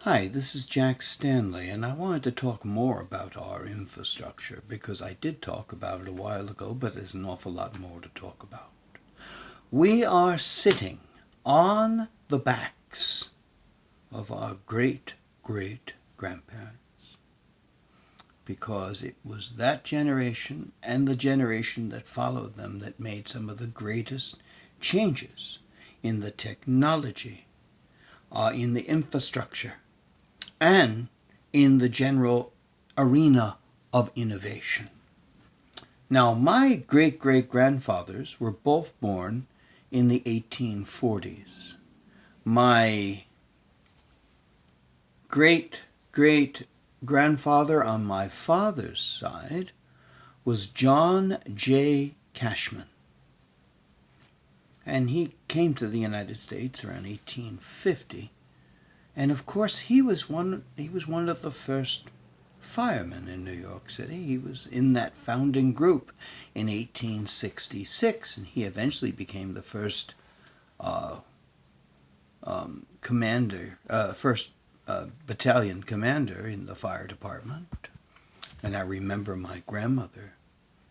Hi, this is Jack Stanley, and I wanted to talk more about our infrastructure because I did talk about it a while ago, but there's an awful lot more to talk about. We are sitting on the backs of our great great grandparents because it was that generation and the generation that followed them that made some of the greatest changes in the technology, in the infrastructure, and in the general arena of innovation. Now, my great great grandfathers were both born in the 1840s. My great great grandfather on my father's side was John J. Cashman, and he came to the United States around 1850. And of course, he was one of the first firemen in New York City. He was in that founding group in 1866, and he eventually became the first uh, first battalion commander in the fire department. And I remember my grandmother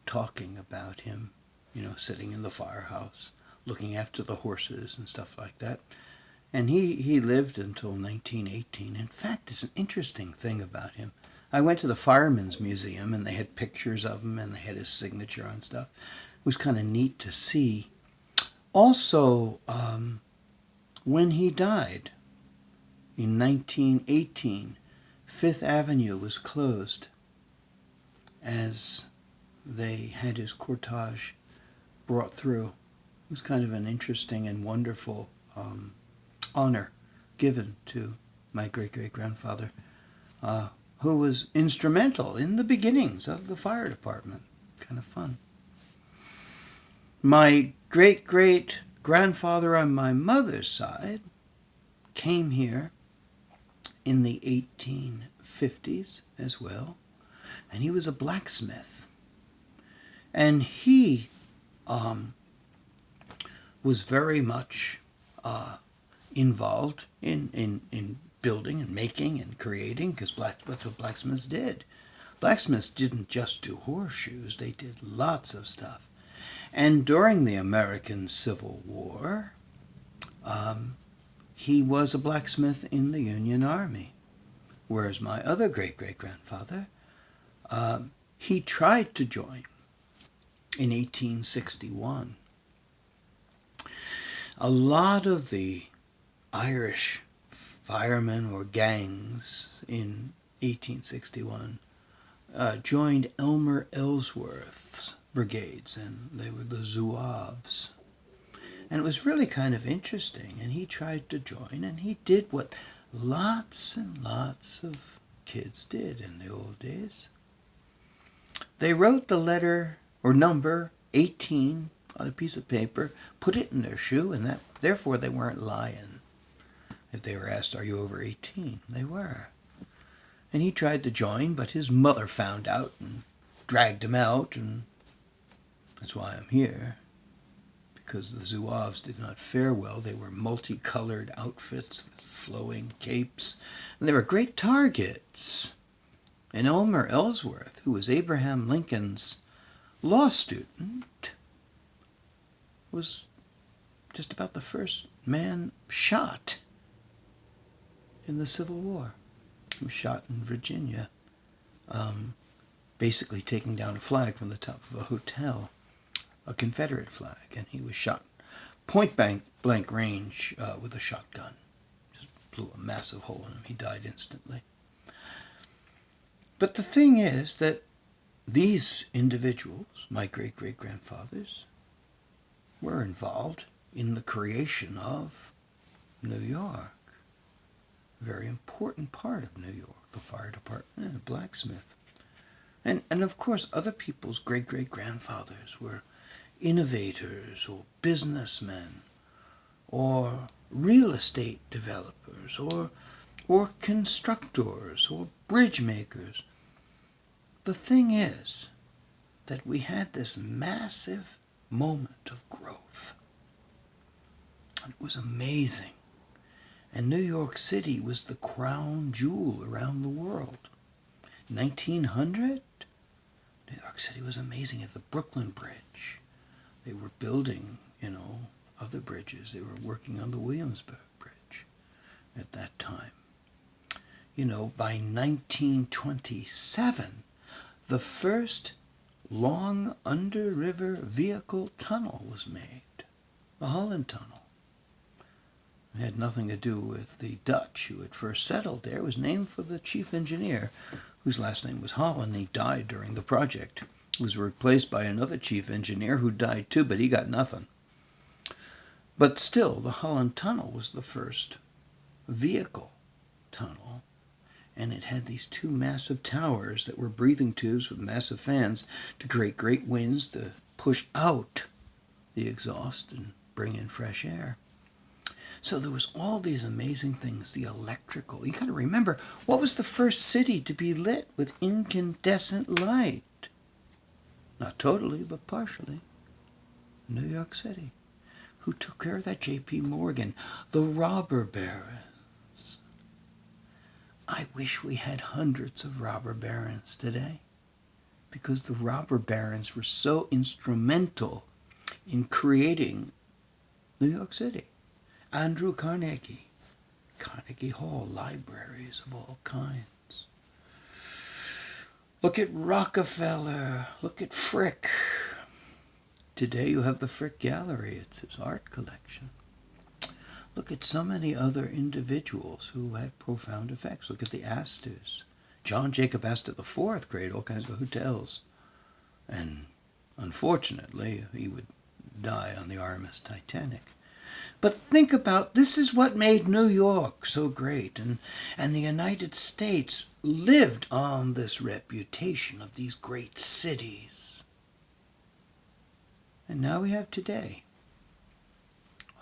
talking about him, sitting in the firehouse, looking after the horses and stuff like that. And he lived until 1918. In fact, there's an interesting thing about him. I went to the Firemen's Museum, and they had pictures of him, and they had his signature on stuff. It was kind of neat to see. Also, when he died in 1918, Fifth Avenue was closed as they had his cortege brought through. It was kind of an interesting and wonderful honor given to my great great grandfather, who was instrumental in the beginnings of the fire department. Kind of fun. My great great grandfather on my mother's side came here in the 1850s as well, and he was a blacksmith. And he was very much involved in building and making and creating, because that's what blacksmiths did. Blacksmiths didn't just do horseshoes, they did lots of stuff. And during the American Civil War, he was a blacksmith in the Union Army. Whereas my other great great grandfather, he tried to join in 1861. A lot of the Irish firemen or gangs in 1861 joined Elmer Ellsworth's brigades, and they were the Zouaves. And it was really kind of interesting, and he tried to join, and he did what lots and lots of kids did in the old days. They wrote the letter or number 18 on a piece of paper, put it in their shoe, and therefore they weren't lying. If they were asked, "Are you over 18?" They were. And he tried to join, but his mother found out and dragged him out, and that's why I'm here. Because the Zouaves did not fare well. They were multicolored outfits with flowing capes, and they were great targets. And Elmer Ellsworth, who was Abraham Lincoln's law student, was just about the first man shot in the Civil War. He was shot in Virginia, basically taking down a flag from the top of a hotel, a Confederate flag, and he was shot point blank range with a shotgun. Just blew a massive hole in him. He died instantly. But the thing is that these individuals, my great great grandfathers, were involved in the creation of New York. A very important part of New York, the fire department and a blacksmith. And of course, other people's great great grandfathers were innovators or businessmen or real estate developers or constructors or bridge makers. The thing is that we had this massive moment of growth. And it was amazing. And New York City was the crown jewel around the world. 1900, New York City was amazing. At the Brooklyn Bridge, they were building, other bridges. They were working on the Williamsburg Bridge at that time. By 1927, the first long under-river vehicle tunnel was made, the Holland Tunnel. It had nothing to do with the Dutch who had first settled there. It was named for the chief engineer, whose last name was Holland. He died during the project. He was replaced by another chief engineer who died too, but he got nothing. But still, the Holland Tunnel was the first vehicle tunnel, and it had these two massive towers that were breathing tubes with massive fans to create great winds to push out the exhaust and bring in fresh air. So there was all these amazing things, the electrical. You got to remember, what was the first city to be lit with incandescent light? Not totally, but partially. New York City. Who took care of that? J.P. Morgan. The robber barons. I wish we had hundreds of robber barons today, because the robber barons were so instrumental in creating New York City. Andrew Carnegie, Carnegie Hall, libraries of all kinds. Look at Rockefeller, look at Frick. Today you have the Frick Gallery, it's his art collection. Look at so many other individuals who had profound effects. Look at the Astors. John Jacob Astor IV created all kinds of hotels. And unfortunately, he would die on the RMS Titanic. But think about, this is what made New York so great. And the United States lived on this reputation of these great cities. And now we have today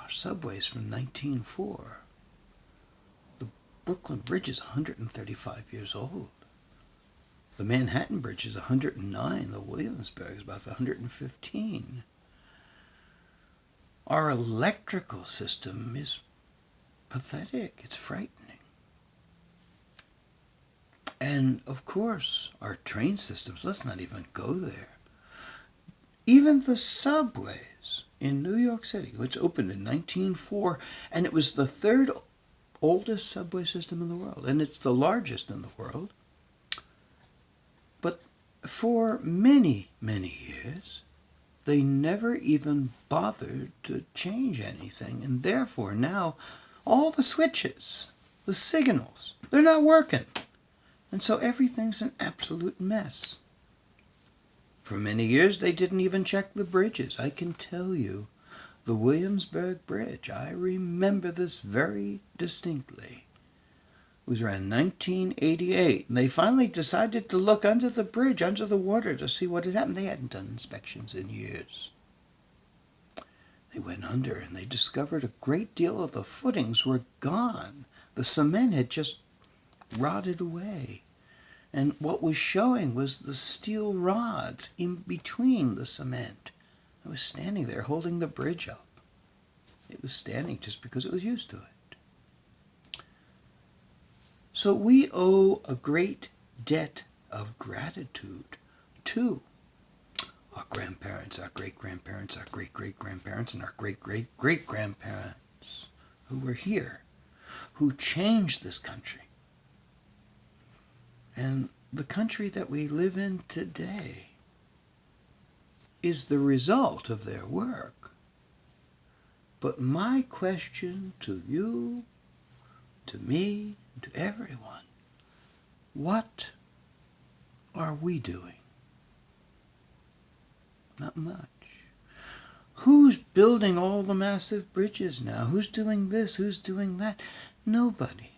our subways from 1904. The Brooklyn Bridge is 135 years old. The Manhattan Bridge is 109. The Williamsburg is about 115. Our electrical system is pathetic. It's frightening. And, of course, our train systems, let's not even go there. Even the subways in New York City, which opened in 1904, and it was the third oldest subway system in the world, and it's the largest in the world. But for many, many years, they never even bothered to change anything, and therefore now all the switches, the signals, they're not working. And so everything's an absolute mess. For many years, they didn't even check the bridges. I can tell you, the Williamsburg Bridge, I remember this very distinctly. It was around 1988, and they finally decided to look under the bridge, under the water, to see what had happened. They hadn't done inspections in years. They went under, and they discovered a great deal of the footings were gone. The cement had just rotted away. And what was showing was the steel rods in between the cement. It was standing there holding the bridge up. It was standing just because it was used to it. So we owe a great debt of gratitude to our grandparents, our great-grandparents, our great-great-grandparents, and our great-great-great-grandparents who were here, who changed this country. And the country that we live in today is the result of their work. But my question to you, to me, to everyone, what are we doing? Not much. Who's building all the massive bridges now? Who's doing this? Who's doing that? Nobody.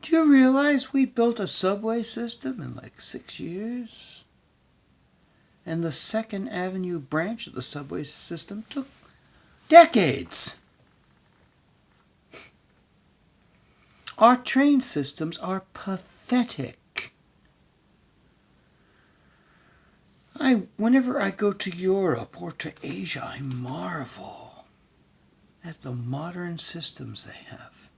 Do you realize we built a subway system in like 6 years? And the Second Avenue branch of the subway system took decades. Our train systems are pathetic. Whenever I go to Europe or to Asia, I marvel at the modern systems they have,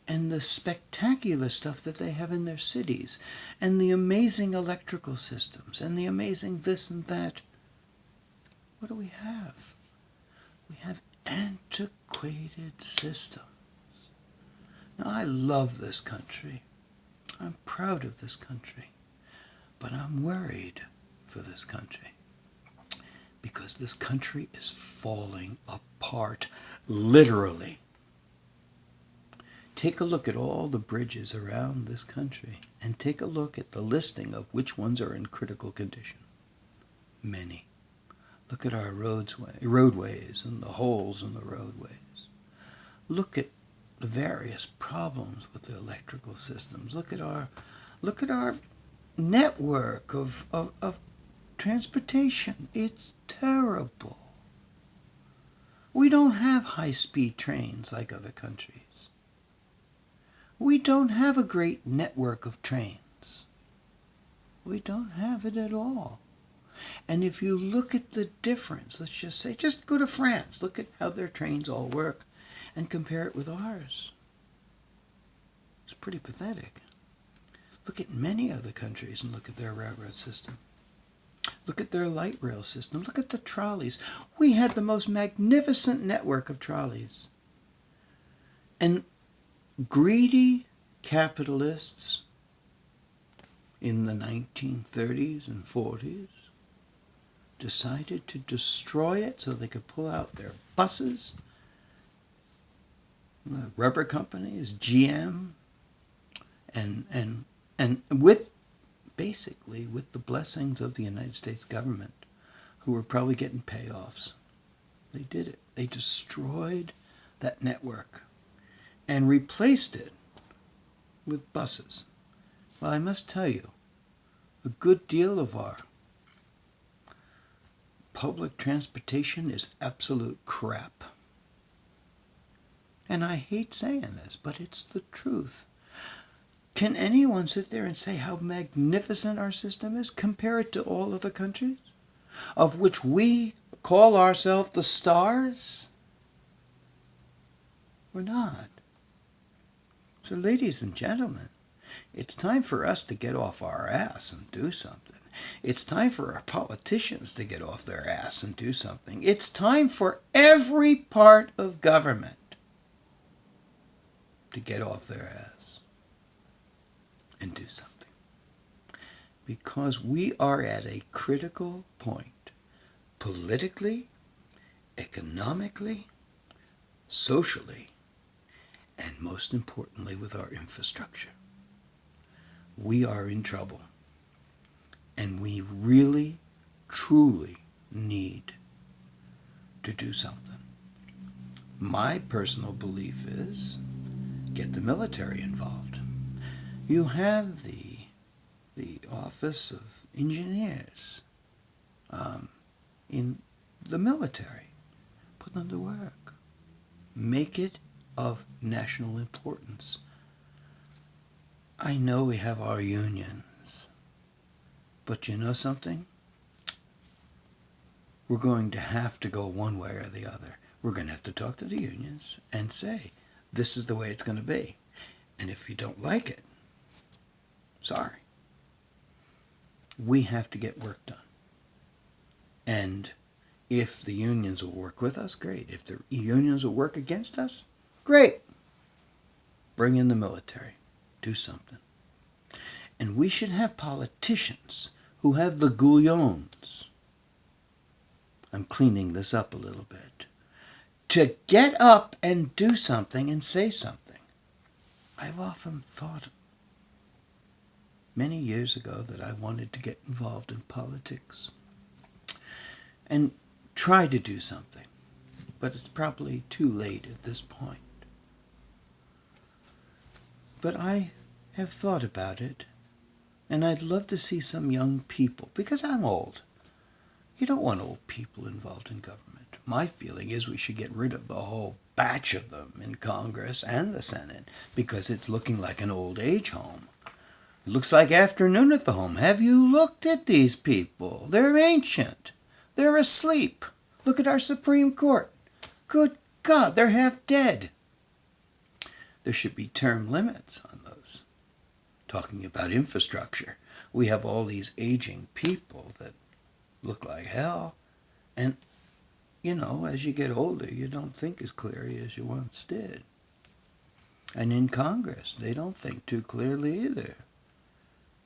and the spectacular stuff that they have in their cities, and the amazing electrical systems, and the amazing this and that, what do we have? We have antiquated systems. Now, I love this country. I'm proud of this country. But I'm worried for this country. Because this country is falling apart, literally. Take a look at all the bridges around this country, and take a look at the listing of which ones are in critical condition. Many. Look at our roadways and the holes in the roadways. Look at the various problems with the electrical systems. Look at our network of transportation. It's terrible. We don't have high-speed trains like other countries. We don't have a great network of trains. We don't have it at all. And if you look at the difference, let's just say, just go to France, look at how their trains all work, and compare it with ours. It's pretty pathetic. Look at many other countries and look at their railroad system. Look at their light rail system. Look at the trolleys. We had the most magnificent network of trolleys. And greedy capitalists in the 1930s and 40s decided to destroy it so they could pull out their buses. The rubber companies, GM, and with the blessings of the United States government, who were probably getting payoffs. They did it. They destroyed that network and replaced it with buses. Well, I must tell you, a good deal of our public transportation is absolute crap. And I hate saying this, but it's the truth. Can anyone sit there and say how magnificent our system is? Compare it to all other countries, of which we call ourselves the stars? We're not. So, ladies and gentlemen, it's time for us to get off our ass and do something. It's time for our politicians to get off their ass and do something. It's time for every part of government to get off their ass and do something. Because we are at a critical point, politically, economically, socially, and most importantly with our infrastructure. We are in trouble. And we really, truly need to do something. My personal belief is get the military involved. You have the Office of Engineers in the military. Put them to work. Make it of national importance. I know we have our unions, but you know something? We're going to have to go one way or the other. We're going to have to talk to the unions and say, this is the way it's going to be. And if you don't like it, sorry. We have to get work done. And if the unions will work with us, great. If the unions will work against us, great. Bring in the military. Do something. And we should have politicians who have the gouillons. I'm cleaning this up a little bit. To get up and do something and say something. I've often thought many years ago that I wanted to get involved in politics and try to do something. But it's probably too late at this point. But I have thought about it, and I'd love to see some young people, because I'm old. You don't want old people involved in government. My feeling is we should get rid of the whole batch of them in Congress and the Senate, because it's looking like an old age home. It looks like afternoon at the home. Have you looked at these people? They're ancient. They're asleep. Look at our Supreme Court. Good God, they're half dead. There should be term limits on those. Talking about infrastructure, we have all these aging people that look like hell. And, as you get older, you don't think as clearly as you once did. And in Congress, they don't think too clearly either.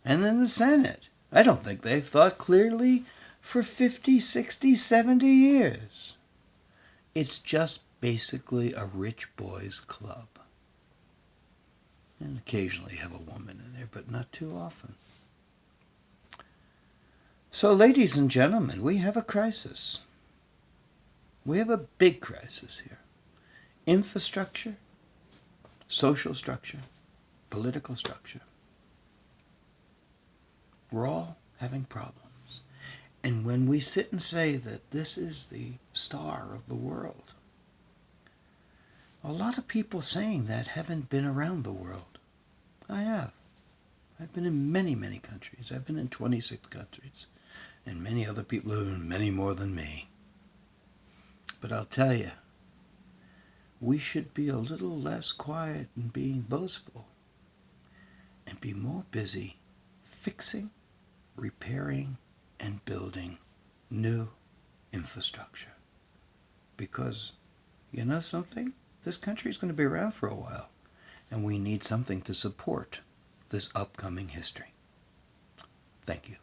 And in the Senate, I don't think they've thought clearly for 50, 60, 70 years. It's just basically a rich boys club. And occasionally you have a woman in there, but not too often. So, ladies and gentlemen, we have a crisis. We have a big crisis here. Infrastructure, social structure, political structure. We're all having problems. And when we sit and say that this is the star of the world, a lot of people saying that haven't been around the world. I have. I've been in many, many countries. I've been in 26 countries. And many other people have been many more than me. But I'll tell you, we should be a little less quiet and being boastful and be more busy fixing, repairing, and building new infrastructure. Because, you know something? This country is going to be around for a while, and we need something to support this upcoming history. Thank you.